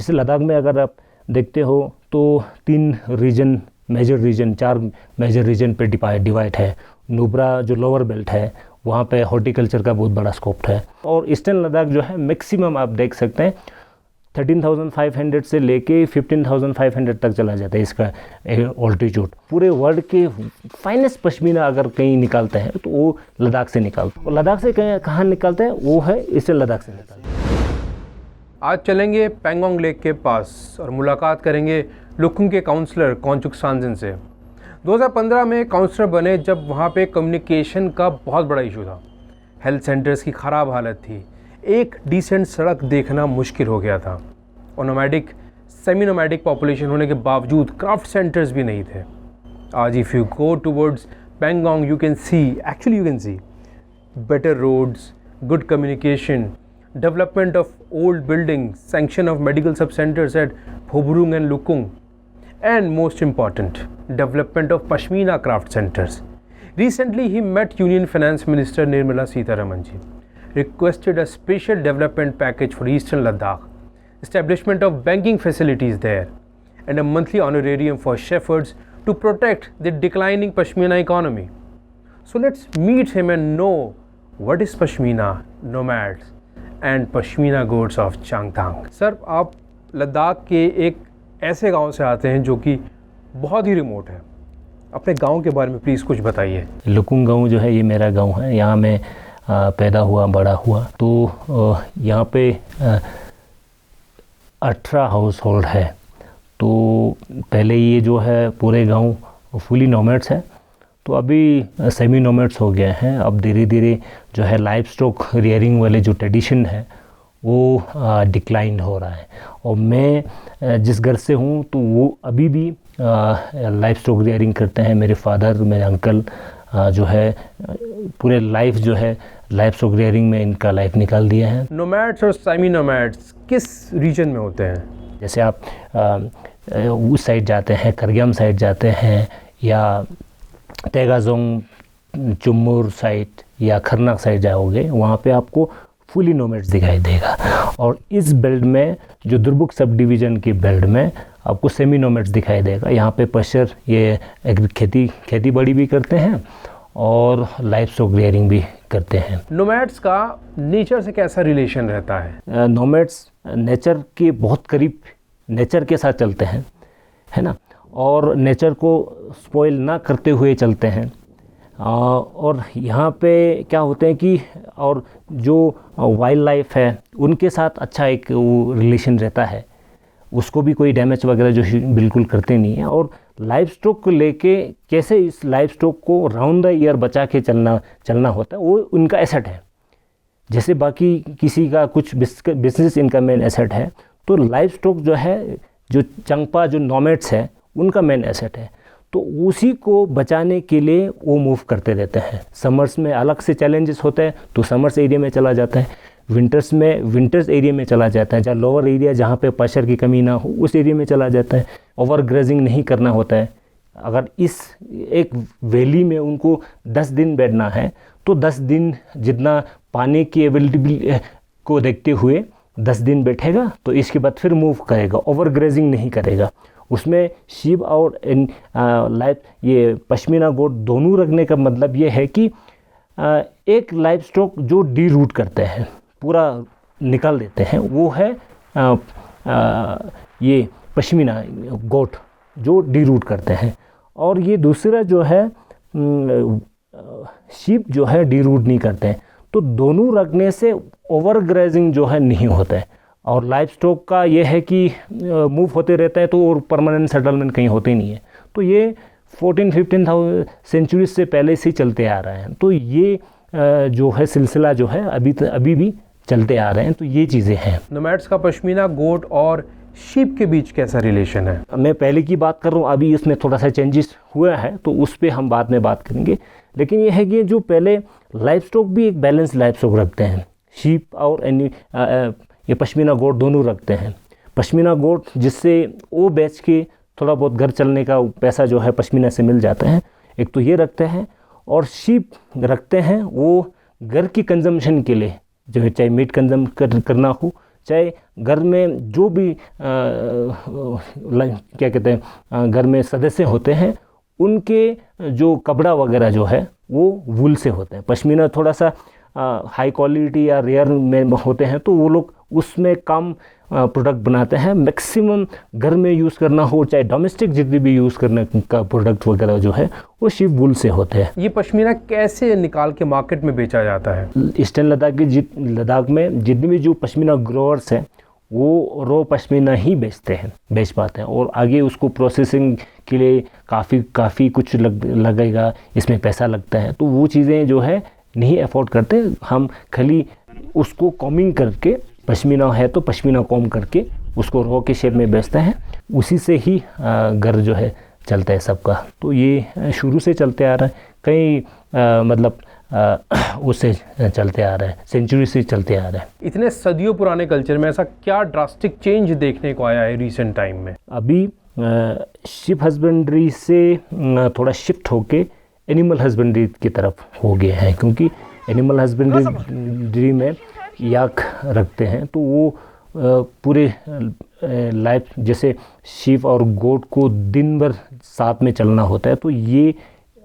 जैसे लद्दाख में अगर आप देखते हो तो 3 region, major region, 4 major region पे डिवाइड है। नुब्रा जो लोअर बेल्ट है वहाँ पे हॉर्टिकल्चर का बहुत बड़ा स्कोप है। और ईस्टर्न लद्दाख जो है मैक्सिमम आप देख सकते हैं 13,500 से लेके 15,500 तक चला जाता है इसका ऑल्टीट्यूड। पूरे वर्ल्ड के फाइनेस्ट पश्मीना अगर कहीं निकालते हैं तो वो लद्दाख से निकालते हैं। और लद्दाख से कहाँ निकालते हैं, वो है ईस्टर्न लद्दाख से निकालते हैं। आज चलेंगे पेंगोंग लेक के पास और मुलाकात करेंगे लुकुंग के काउंसलर कॉन्चुक सांजिन से। 2015 में काउंसलर बने जब वहाँ पे कम्युनिकेशन का बहुत बड़ा इशू था। हेल्थ सेंटर्स की ख़राब हालत थी, एक डिसेंट सड़क देखना मुश्किल हो गया था और नोमैडिक सेमी नोमैडिक पॉपुलेशन होने के बावजूद क्राफ्ट सेंटर्स भी नहीं थे। आज if you go towards Pangong you can see better roads, good communication, development of old buildings, sanction of medical sub-centers at Phoburung and Lukung, and most important, development of Pashmina craft centers. Recently, he met Union Finance Minister Nirmala Sitharaman ji, requested a special development package for Eastern Ladakh, establishment of banking facilities there, and a monthly honorarium for shepherds to protect the declining Pashmina economy. So let's meet him and know what is Pashmina, nomads, and pashmina goats of Changthang. Sir, आप लद्दाख के एक ऐसे गांव से आते हैं जो कि बहुत ही रिमोट है। अपने गांव के बारे में प्लीज़ कुछ बताइए। लुकुंग गांव जो है ये मेरा गांव है, यहाँ मैं पैदा हुआ, बड़ा हुआ। तो यहाँ पे 18 हाउस होल्ड है। तो पहले ये जो है पूरे गांव फुली नोमैड्स है, तो अभी सेमी नोमैड्स हो गए हैं। अब धीरे धीरे जो है लाइफ स्टॉक रियरिंग वाले जो ट्रेडिशन है वो डिक्लाइन हो रहा है। और मैं जिस घर से हूँ तो वो अभी भी लाइफ स्टॉक रियरिंग करते हैं। मेरे फादर, मेरे अंकल जो है पूरे लाइफ जो है लाइफ स्टॉक रियरिंग में इनका लाइफ निकाल दिया है। नोमैड्स और सेमी नोमैड्स किस रीजन में होते हैं? जैसे आप उस साइड जाते हैं, करग्याम साइड जाते हैं, या तेगाजोंग, चुम्मुर साइड या खरनाक साइड जाओगे, वहाँ पे आपको फुली नोमैड्स दिखाई देगा। और इस बेल्ट में जो दुर्बुक सब डिवीज़न की बेल्ट में आपको सेमी नोमैड्स दिखाई देगा। यहाँ पे पशर ये खेती बाड़ी भी करते हैं और लाइफ स्टॉक रियरिंग भी करते हैं। नोमैड्स का नेचर से कैसा रिलेशन रहता है? नोमैड्स नेचर के बहुत करीब नेचर के साथ चलते हैं, है ना, और नेचर को स्पॉइल ना करते हुए चलते हैं। और यहाँ पे क्या होते हैं कि और जो वाइल्ड लाइफ है उनके साथ अच्छा एक रिलेशन रहता है, उसको भी कोई डैमेज वगैरह जो बिल्कुल करते नहीं है। और लाइफ स्टॉक को लेके कैसे इस लाइफ स्टॉक को राउंड द ईयर बचा के चलना होता है, वो उनका एसेट है। जैसे बाकी किसी का कुछ बिजनेस इनका मेन एसेट है, तो लाइफ स्टॉक जो है, जो चंगपा जो नोमैड्स है उनका मेन एसेट है। तो उसी को बचाने के लिए वो मूव करते रहते हैं। समर्स में अलग से चैलेंजेस होते हैं तो समर्स एरिया में चला जाता है, विंटर्स में विंटर्स एरिया में चला जाता है, जहाँ लोअर एरिया जहाँ पे प्रेशर की कमी ना हो उस एरिया में चला जाता है। ओवर ग्रेजिंग नहीं करना होता है। अगर इस एक वैली में उनको 10 दिन बैठना है तो 10 दिन जितना पानी की अवेलेबिलिटी को देखते हुए 10 दिन बैठेगा, तो इसके बाद फिर मूव करेगा, ओवर ग्रेजिंग नहीं करेगा। उसमें शीप और लाइफ ये पश्मीना गोट दोनों रखने का मतलब ये है कि एक लाइफ स्टॉक जो डी रूट करते हैं, पूरा निकाल देते हैं, वो है ये पश्मीना गोट जो डी रूट करते हैं। और ये दूसरा जो है शीप जो है डी रूट नहीं करते हैं। तो दोनों रखने से ओवर ग्रेजिंग जो है नहीं होता है। और लाइफ स्टॉक का ये है कि मूव होते रहता है, तो और परमानेंट सेटलमेंट कहीं होते नहीं है। तो ये 14-15 सेंचुरी से पहले से चलते आ रहे हैं। तो ये जो है सिलसिला जो है अभी भी चलते आ रहे हैं। तो ये चीज़ें हैं। नोमैड्स का पश्मीना गोट और शीप के बीच कैसा रिलेशन है? मैं पहले की बात कर रहा हूँ, अभी इसमें थोड़ा सा चेंजेस हुआ है तो उस पर हम बाद में बात करेंगे। लेकिन ये है कि जो पहले लाइफ स्टॉक भी एक बैलेंस लाइफ स्टॉक रखते हैं, शीप और ये पश्मीना गोट दोनों रखते हैं। पश्मीना गोट जिससे वो बेच के थोड़ा बहुत घर चलने का पैसा जो है पश्मीना से मिल जाता है, एक तो ये रखते हैं। और शीप रखते हैं वो घर की कंजम्पशन के लिए, जो है चाहे मीट कंजम करना हो, चाहे घर में जो भी क्या कहते हैं घर में सदस्य होते हैं, उनके जो कपड़ा वगैरह जो है वो वूल से होते हैं। पश्मीना थोड़ा सा हाई क्वालिटी या रेयर में होते हैं, तो वो लोग उसमें कम प्रोडक्ट बनाते हैं। मैक्सिमम घर में यूज़ करना हो, चाहे डोमेस्टिक जितनी भी यूज़ करने का प्रोडक्ट वगैरह जो है वो शिप वूल से होते हैं। ये पश्मीना कैसे निकाल के मार्केट में बेचा जाता है? ईस्टर्न लद्दाख में जितने भी जो पश्मीना ग्रोअर्स हैं वो रो पश्मीना ही बेच पाते हैं, और आगे उसको प्रोसेसिंग के लिए काफ़ी कुछ लगेगा, इसमें पैसा लगता है, तो वो चीज़ें जो है नहीं अफोर्ड करते। हम खाली उसको कॉमिंग करके, पश्मीना है तो पश्मीना कॉम करके उसको रो के शेप में बेचते हैं, उसी से ही घर जो है चलता है सबका। तो ये शुरू से चलते आ रहा है, कई मतलब उससे चलते आ रहा है, सेंचुरी से चलते आ रहा है। इतने सदियों पुराने कल्चर में ऐसा क्या ड्रास्टिक चेंज देखने को आया है रिसेंट टाइम में? अभी शिप हस्बेंड्री से थोड़ा शिफ्ट होके एनिमल हस्बेंड्री की तरफ हो गए हैं, क्योंकि एनिमल हस्बेंड्री में याक रखते हैं, तो वो पूरे लाइफ, जैसे शीप और गोट को दिन भर साथ में चलना होता है, तो ये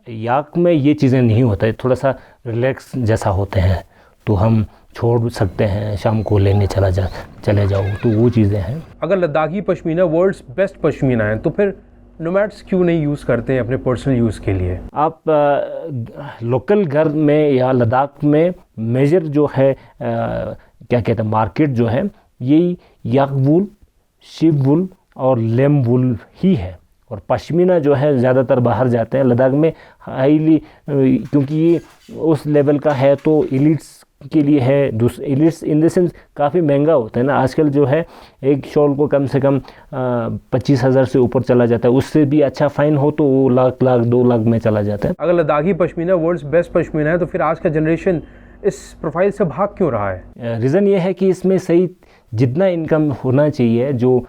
याक में ये चीज़ें नहीं होता है, थोड़ा सा रिलैक्स जैसा होते हैं, तो हम छोड़ सकते हैं, शाम को लेने चले जाओ, तो वो चीज़ें हैं। अगर लद्दाखी पश्मीना वर्ल्ड्स बेस्ट पश्मीना है, तो फिर नोमैड्स क्यों नहीं यूज़ करते हैं अपने पर्सनल यूज़ के लिए? आप लोकल घर में या लद्दाख में मेजर जो है क्या कहते हैं मार्केट जो है, यही याक वूल, शिप वूल और लेम वूल ही है, और पश्मीना जो है ज़्यादातर बाहर जाते हैं। लद्दाख में हाईली, क्योंकि ये उस लेवल का है तो एलिट्स के लिए है। एलिट्स इन द सेंस काफ़ी महंगा होता है ना, आजकल जो है एक शॉल को कम से कम 25,000 से ऊपर चला जाता है, उससे भी अच्छा फाइन हो तो वो लाख 2 लाख में चला जाता है। अगर लद्दाखी पश्मीना वर्ल्ड्स बेस्ट पश्मीना है, तो फिर आज का जनरेशन इस प्रोफाइल से भाग क्यों रहा है? रीज़न ये है कि इसमें सही जितना इनकम होना चाहिए, जो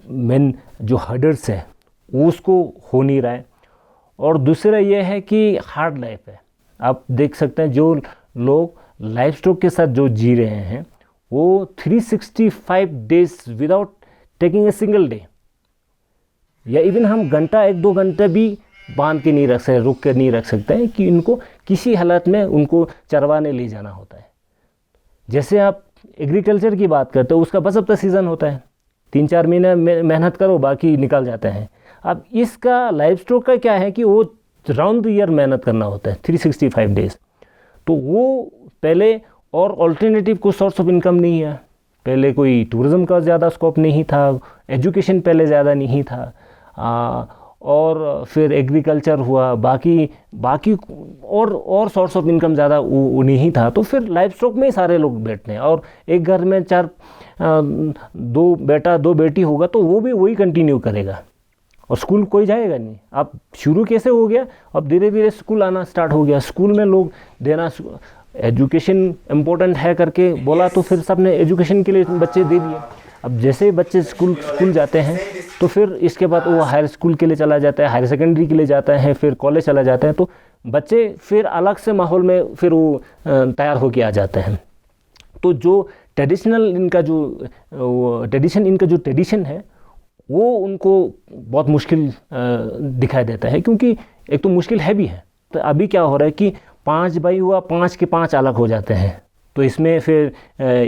मेन जो हर्डर्स है उसको हो नहीं रहा है, और दूसरा ये है कि हार्ड लाइफ है। आप देख सकते हैं जो लोग लाइफ स्टॉक के साथ जो जी रहे हैं वो 365 days without taking a single day, या इवन हम घंटा 1-2 घंटे भी बांध के नहीं रख सकते, रुक के नहीं रख सकते हैं, कि इनको किसी हालत में उनको चरवाने ले जाना होता है। जैसे आप एग्रीकल्चर की बात करते हो, उसका बस अब तक सीज़न होता है, 3-4 महीने मेहनत करो, बाकी निकल जाते हैं। अब इसका लाइफ स्टॉक का क्या है कि वो राउंड द ईयर मेहनत करना होता है, 365 डेज, तो वो पहले और ऑल्टरनेटिव कोई सोर्स ऑफ इनकम नहीं है। पहले कोई टूरिज़्म का ज़्यादा स्कोप नहीं था, एजुकेशन पहले ज़्यादा नहीं था, और फिर एग्रीकल्चर हुआ, बाकी और सोर्स ऑफ इनकम ज़्यादा वो नहीं था, तो फिर लाइफ स्टॉक में ही सारे लोग बैठते हैं। और एक घर में 2 बेटा 2 बेटी होगा तो वो भी वही कंटिन्यू करेगा, और स्कूल कोई जाएगा नहीं। अब शुरू कैसे हो गया, अब धीरे धीरे स्कूल आना स्टार्ट हो गया, स्कूल में लोग देना, एजुकेशन इम्पोर्टेंट है करके बोला, तो फिर सब ने एजुकेशन के लिए बच्चे दे दिए। अब जैसे ही बच्चे स्कूल जाते हैं तो फिर इसके बाद वो हायर स्कूल के लिए चला जाता है, हायर सेकेंडरी के लिए जाता है, फिर कॉलेज चला जाता है, तो बच्चे फिर अलग से माहौल में फिर वो तैयार होके आ जाते हैं। तो जो ट्रेडिशनल इनका जो ट्रेडिशन है वो उनको बहुत मुश्किल दिखाई देता है, क्योंकि एक तो मुश्किल है भी है। तो अभी क्या हो रहा है कि 5 भाई हुआ, 5 के 5 अलग हो जाते हैं, तो इसमें फिर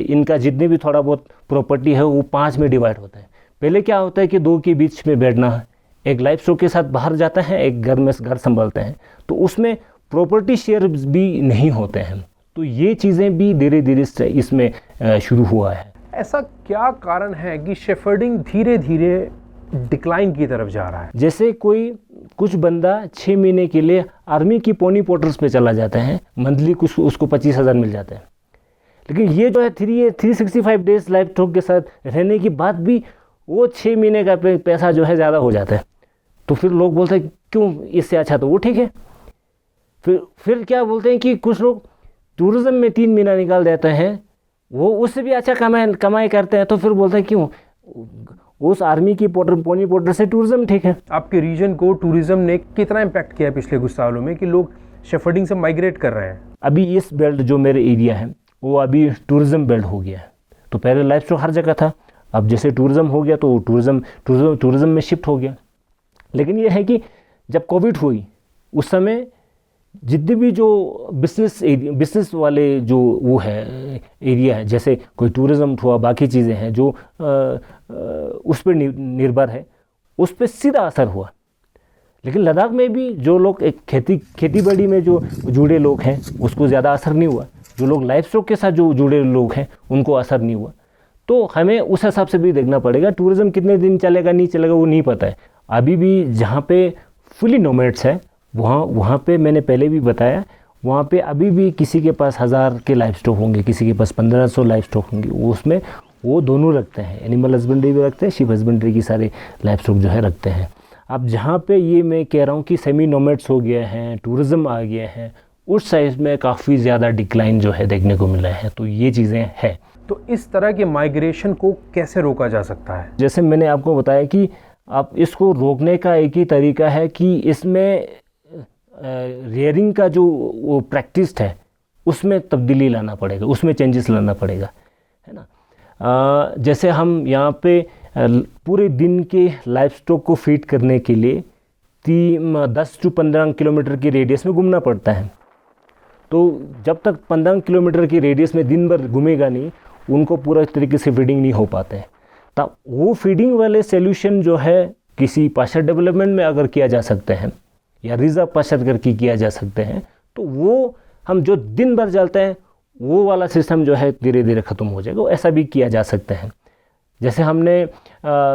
इनका जितनी भी थोड़ा बहुत प्रॉपर्टी है वो 5 में डिवाइड होता है। पहले क्या होता है कि 2 के बीच में बैठना, एक लाइफ स्टॉक के साथ बाहर जाता है, एक घर में घर संभालते हैं, तो उसमें प्रॉपर्टी शेयर भी नहीं होते हैं। तो ये चीज़ें भी धीरे धीरे इसमें शुरू हुआ है। ऐसा क्या कारण है कि शेफर्डिंग धीरे धीरे डिक्लाइन की तरफ जा रहा है? जैसे कुछ बंदा 6 महीने के लिए आर्मी की पोनी पोर्टर्स पे चला जाता है, मंथली कुछ उसको 25,000 मिल जाता है, लेकिन ये जो है 365 डेज लाइफ स्टॉक के साथ रहने के बाद भी वो 6 महीने का पैसा जो है ज़्यादा हो जाता है। तो फिर लोग बोलते हैं क्यों, इससे अच्छा तो वो ठीक है। फिर क्या बोलते हैं कि कुछ लोग टूरिज़्म में 3 महीना निकाल देते हैं, वो उससे भी अच्छा कमाई करते हैं, तो फिर बोलते हैं क्यों, उस आर्मी की पोनी पोर्टर से टूरिज़्म ठीक है। आपके रीजन को टूरिज़्म ने कितना इम्पैक्ट किया है पिछले कुछ सालों में कि लोग शेफर्डिंग से माइग्रेट कर रहे हैं? अभी इस बेल्ट जो मेरे एरिया है वो अभी टूरिज़्म बेल्ट हो गया है। तो पहले लाइफ स्टॉक हर जगह था, अब जैसे टूरिज़्म हो गया तो टूरिज़्म में शिफ्ट हो गया। लेकिन ये है कि जब कोविड हुई उस समय जितने भी जो बिजनेस वाले जो वो है एरिया है, जैसे कोई टूरिज़्म हुआ, बाकी चीज़ें हैं जो उस पर निर्भर है, उस पर सीधा असर हुआ। लेकिन लद्दाख में भी जो लोग एक खेती बाड़ी में जो जुड़े लोग हैं उसको ज़्यादा असर नहीं हुआ। जो लोग लाइफ स्टॉक के साथ जो जुड़े लोग हैं उनको असर नहीं हुआ। तो हमें उस हिसाब से भी देखना पड़ेगा। टूरिज़्म कितने दिन चलेगा नहीं चलेगा वो नहीं पता है। अभी भी जहाँ पे फुली नोमैड्स है वहाँ पे मैंने पहले भी बताया, वहाँ पे अभी भी किसी के पास 1000 के लाइफ स्टॉक होंगे, किसी के पास 1500 लाइफ स्टॉक होंगे। उसमें वो दोनों रखते हैं, एनिमल हस्बेंड्री भी रखते हैं, शिप हस्बेंड्री की सारे लाइफ स्टॉक जो है रखते हैं। अब जहाँ पे ये मैं कह रहा हूँ कि सेमी नोमैड्स हो गया है, टूरिज़्म आ गया है, उस साइज में काफ़ी ज़्यादा डिक्लाइन जो है देखने को मिला है। तो ये चीज़ें हैं। तो इस तरह के माइग्रेशन को कैसे रोका जा सकता है? जैसे मैंने आपको बताया कि आप इसको रोकने का एक ही तरीका है कि इसमें रेयरिंग का जो वो प्रैक्टिस है उसमें तब्दीली लाना पड़ेगा, उसमें चेंजेस लाना पड़ेगा, है ना। जैसे हम यहाँ पे पूरे दिन के लाइफ स्टॉक को फीड करने के लिए 10 से 15 किलोमीटर की रेडियस में घूमना पड़ता है। तो जब तक 15 किलोमीटर की रेडियस में दिन भर घूमेगा नहीं, उनको पूरा तरीके से फीडिंग नहीं हो पाते हैं। तब वो फीडिंग वाले सोल्यूशन जो है किसी पास्चर डेवलपमेंट में अगर किया जा सकते हैं या रिजर्व पास्चर करके किया जा सकते हैं, तो वो हम जो दिन भर चलते हैं वो वाला सिस्टम जो है धीरे धीरे ख़त्म हो जाएगा। ऐसा भी किया जा सकता है। जैसे हमने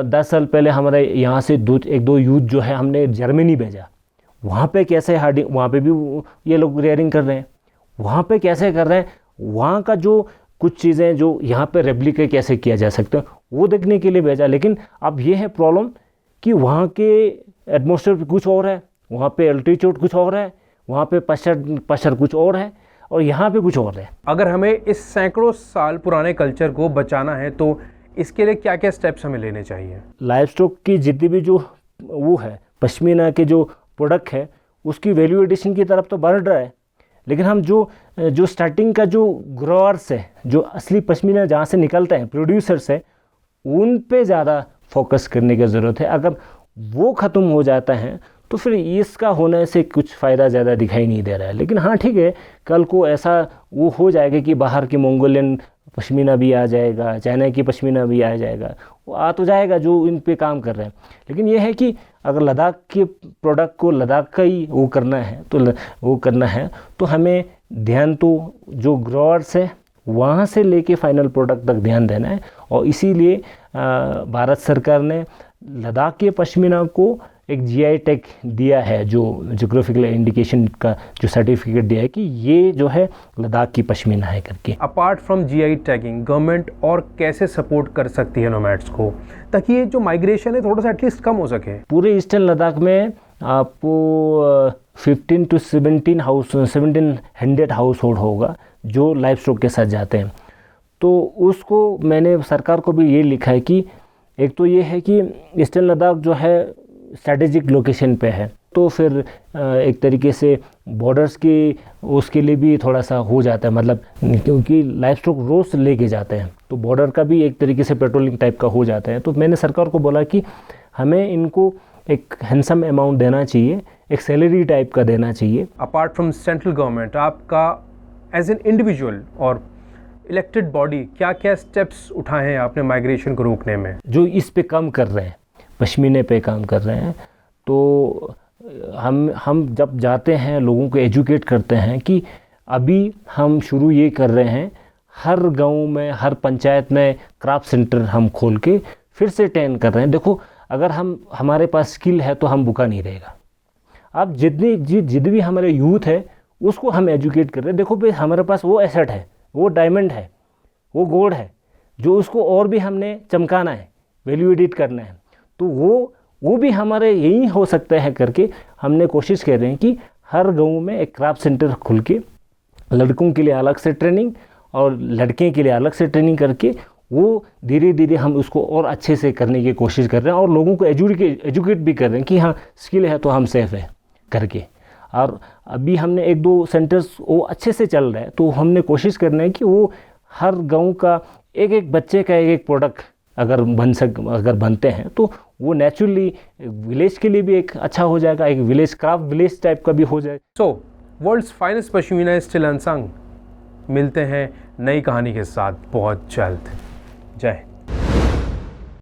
10 साल पहले हमारे यहाँ से एक दो यूथ जो है हमने जर्मनी भेजा। वहाँ पे कैसे हार्डिंग, वहाँ पे भी ये लोग रेयरिंग कर रहे हैं, वहाँ पे कैसे कर रहे हैं, वहाँ का जो कुछ चीज़ें जो यहाँ पे रेप्लिकेट कैसे किया जा सकता है वो देखने के लिए भेजा। लेकिन अब ये है प्रॉब्लम कि वहाँ के एटमॉस्फेयर कुछ और है, वहाँ पे एल्टीट्यूड कुछ और है, वहाँ पे प्रेशर कुछ और है और यहाँ पे कुछ और है। अगर हमें इस सैकड़ों साल पुराने कल्चर को बचाना है तो इसके लिए क्या क्या स्टेप्स हमें लेने चाहिए? लाइफ स्टॉक की जितनी भी जो वो है पश्मीना के जो प्रोडक्ट है उसकी वैल्यू एडिशन की तरफ तो बढ़ रहा है। लेकिन हम जो स्टार्टिंग का जो ग्रोअर्स है, जो असली पश्मीना जहाँ से निकलते हैं, प्रोड्यूसर्स है, उन पे ज़्यादा फोकस करने की ज़रूरत है। अगर वो ख़त्म हो जाता है तो फिर इसका होने से कुछ फ़ायदा ज़्यादा दिखाई नहीं दे रहा है। लेकिन हाँ ठीक है, कल को ऐसा वो हो जाएगा कि बाहर की मंगोलियन पश्मीना भी आ जाएगा, चाइना की पश्मीना भी आ जाएगा, वो आ तो जाएगा जो इन पे काम कर रहे हैं। लेकिन ये है कि अगर लद्दाख के प्रोडक्ट को लद्दाख का ही वो करना है तो हमें ध्यान तो जो ग्रोअर्स है वहाँ से लेके फाइनल प्रोडक्ट तक ध्यान देना है। और इसीलिए भारत सरकार ने लद्दाख के पश्मीना को एक जीआई टैग दिया है, जो ज्योग्राफिकल इंडिकेशन का जो सर्टिफिकेट दिया है कि ये जो है लद्दाख की पश्मीना है करके। Apart from GI tagging, government और कैसे सपोर्ट कर सकती है नोमैड्स को ताकि ये जो माइग्रेशन है थोड़ा सा एटलीस्ट कम हो सके? पूरे ईस्टर्न लद्दाख में आपको 15 to 1700 हाउस होल्ड होगा जो लाइफ स्टॉक के साथ जाते हैं। तो उसको मैंने सरकार को भी ये लिखा है कि एक तो ये है कि ईस्टर्न लद्दाख जो है स्ट्रैटेजिक लोकेशन पे है, तो फिर एक तरीके से बॉर्डर्स की उसके लिए भी थोड़ा सा हो जाता है, मतलब क्योंकि लाइफ स्टॉक रोज लेके जाते हैं तो बॉर्डर का भी एक तरीके से पेट्रोलिंग टाइप का हो जाता है। तो मैंने सरकार को बोला कि हमें इनको एक हैंडसम अमाउंट देना चाहिए, एक सैलरी टाइप का देना चाहिए। अपार्ट फ्रॉम सेंट्रल गवर्नमेंट, आपका एज एन इंडिविजुअल और इलेक्टेड बॉडी क्या क्या स्टेप्स उठाए हैं आपने माइग्रेशन को रोकने में? जो इस पे काम कर रहे हैं, पश्मीने पे काम कर रहे हैं, तो हम जब जाते हैं लोगों को एजुकेट करते हैं कि अभी हम शुरू ये कर रहे हैं, हर गांव में हर पंचायत में क्राफ्ट सेंटर हम खोल के फिर से ट्रेन कर रहे हैं। देखो अगर हमारे पास स्किल है तो हम भूखा नहीं रहेगा। अब जितनी भी हमारे यूथ है उसको हम एजुकेट कर रहे हैं। देखो भाई हमारे पास वो एसेट है, वो डायमंड है, वो गोल्ड है, जो उसको और भी हमने चमकाना है, वैल्यू एडिट करना है, तो वो भी हमारे यही हो सकता है करके हमने कोशिश कर रहे हैं कि हर गांव में एक क्राफ्ट सेंटर खुल के लड़कों के लिए अलग से ट्रेनिंग और लड़के के लिए अलग से ट्रेनिंग करके वो धीरे धीरे हम उसको और अच्छे से करने की कोशिश कर रहे हैं और लोगों को एजुकेट भी कर रहे हैं कि हाँ स्किल है तो हम सेफ है करके। और अभी हमने 1-2 सेंटर्स वो अच्छे से चल रहे हैं, तो हमने कोशिश करना है कि वो हर गांव का एक बच्चे का एक प्रोडक्ट अगर बनते हैं तो वो नेचुरली विलेज के लिए भी एक अच्छा हो जाएगा, एक विलेज क्राफ्ट विलेज टाइप का भी हो जाएगा। So world's finest pashmina is still unsung. मिलते हैं नई कहानी के साथ बहुत जल्द। जय हिंद।